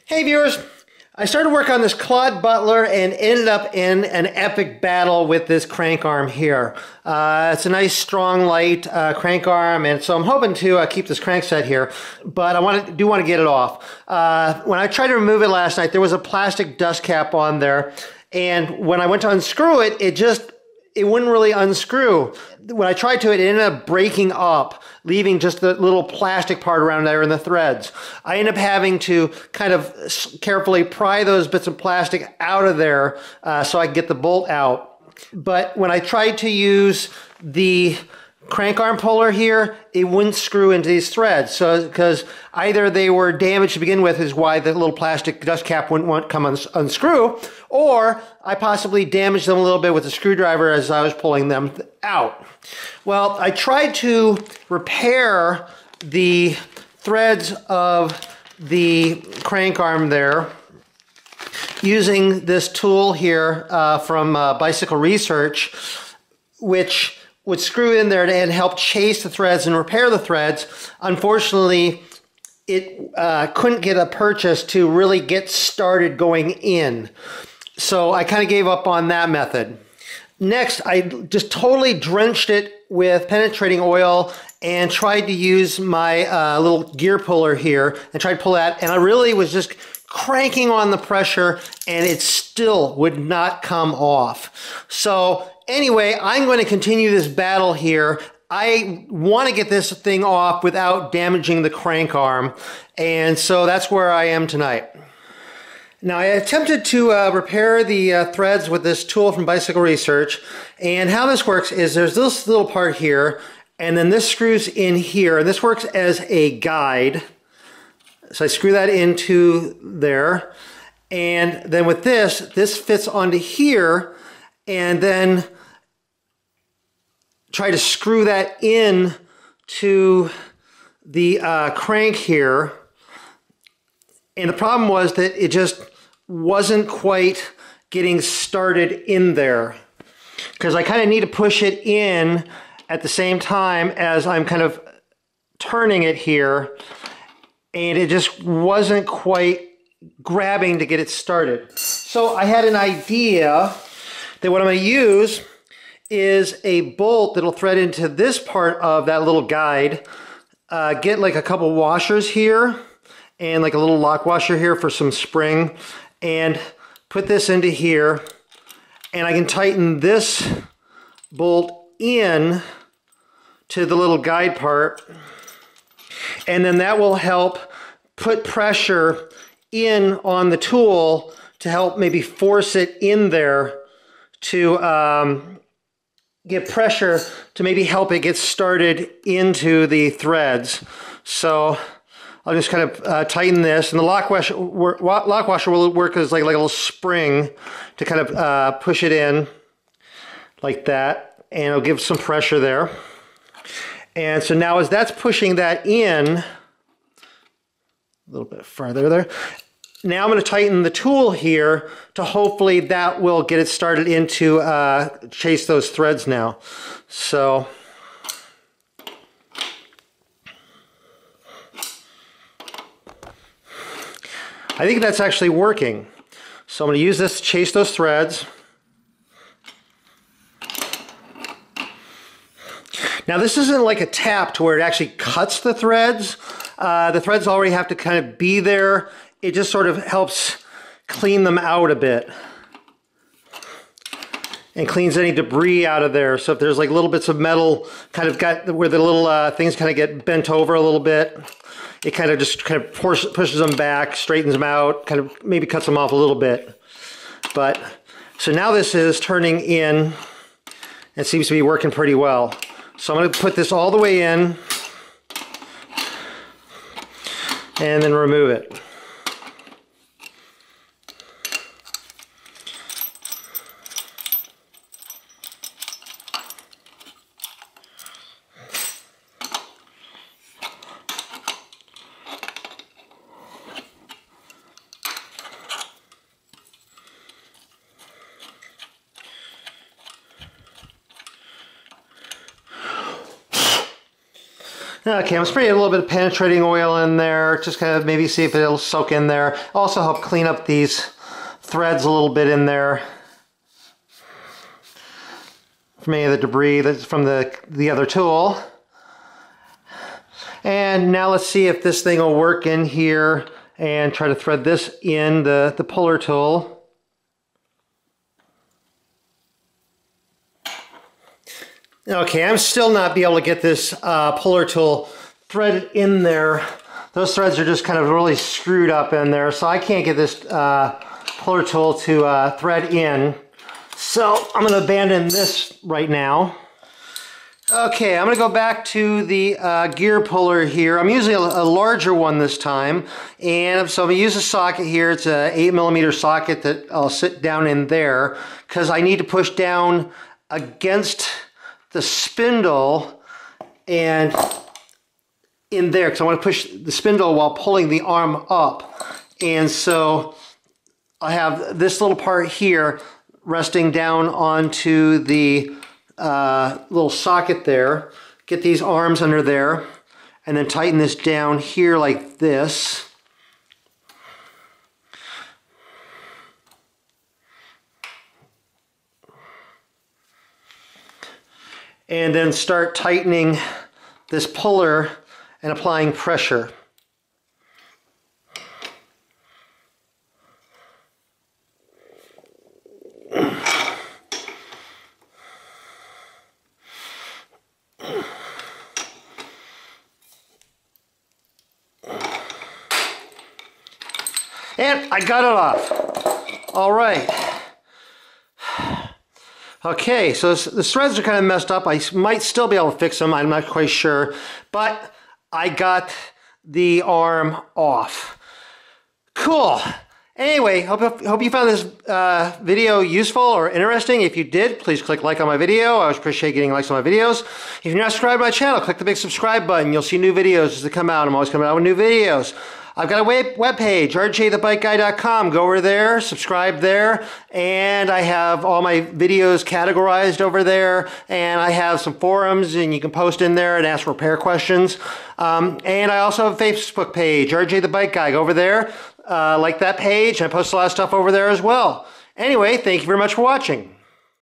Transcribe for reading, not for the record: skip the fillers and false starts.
Hey viewers, I started work on this Claude Butler and ended up in an epic battle with this crank arm here. It's a nice Stronglight crank arm, and so I'm hoping to keep this crankset here, but I do want to get it off. When I tried to remove it last night, there was a plastic dust cap on there, and when I went to unscrew it, it wouldn't really unscrew. When I tried to, it ended up breaking up, leaving just the little plastic part around there in the threads. I ended up having to kind of carefully pry those bits of plastic out of there so I could get the bolt out. But when I tried to use the crank arm puller here, it wouldn't screw into these threads. So because either they were damaged to begin with is why the little plastic dust cap wouldn't come unscrew, or I possibly damaged them a little bit with a screwdriver as I was pulling them out. Well, I tried to repair the threads of the crank arm there using this tool here from Bicycle Research, which would screw in there and help chase the threads and repair the threads. Unfortunately, it couldn't get a purchase to really get started going in. So I kind of gave up on that method. Next, I just totally drenched it with penetrating oil and tried to use my little gear puller here and tried to pull that, and I really was just cranking on the pressure and it still would not come off. So anyway, I'm going to continue this battle here. I want to get this thing off without damaging the crank arm, and so that's where I am tonight. Now, I attempted to repair the threads with this tool from Bicycle Research, and how this works is there's this little part here, and then this screws in here, and this works as a guide. So I screw that into there, and then with this fits onto here, and then try to screw that in to the crank here. And the problem was that it just wasn't quite getting started in there, because I kind of need to push it in at the same time as I'm kind of turning it here, and it just wasn't quite grabbing to get it started. So I had an idea that what I'm going to use is a bolt that'll thread into this part of that little guide. Get like a couple washers here and like a little lock washer here for some spring, and put this into here, and I can tighten this bolt in to the little guide part, and then that will help put pressure in on the tool to help maybe force it in there to get pressure to maybe help it get started into the threads. So I'll just kind of tighten this, and the lock washer will work as like a little spring to kind of push it in like that, and it'll give some pressure there. And so now as that's pushing that in a little bit farther there, now I'm going to tighten the tool here to hopefully that will get it started into chase those threads now. So I think that's actually working. So I'm going to use this to chase those threads. Now this isn't like a tap to where it actually cuts the threads. The threads already have to kind of be there. It just sort of helps clean them out a bit and cleans any debris out of there. So if there's like little bits of metal kind of got where the little things kind of get bent over a little bit, it kind of just kind of pushes them back, straightens them out, kind of maybe cuts them off a little bit. But so now this is turning in and seems to be working pretty well. So I'm going to put this all the way in and then remove it. Okay, I'm spraying a little bit of penetrating oil in there, just kind of maybe see if it'll soak in there. Also help clean up these threads a little bit in there from any of the debris that's from the other tool. And now let's see if this thing will work in here and try to thread this in the puller tool. Okay, I'm still not be able to get this puller tool threaded in there. Those threads are just kind of really screwed up in there, so I can't get this puller tool to thread in. So I'm going to abandon this right now. Okay, I'm going to go back to the gear puller here. I'm using a larger one this time, and so I'm going to use a socket here. It's an 8mm socket that I'll sit down in there because I need to push down against the spindle and in there because I want to push the spindle while pulling the arm up. And so I have this little part here resting down onto the little socket there. Get these arms under there and then tighten this down here like this. And then start tightening this puller and applying pressure. And I got it off. All right. Okay, so the threads are kind of messed up. I might still be able to fix them. I'm not quite sure. But I got the arm off. Cool. Anyway, hope you found this video useful or interesting. If you did, please click like on my video. I always appreciate getting likes on my videos. If you're not subscribed to my channel, click the big subscribe button. You'll see new videos as they come out. I'm always coming out with new videos. I've got a webpage, rjthebikeguy.com. Go over there, subscribe there, and I have all my videos categorized over there, and I have some forums, and you can post in there and ask repair questions. And I also have a Facebook page, RJ the Bike Guy. Go over there, like that page, and I post a lot of stuff over there as well. Anyway, thank you very much for watching.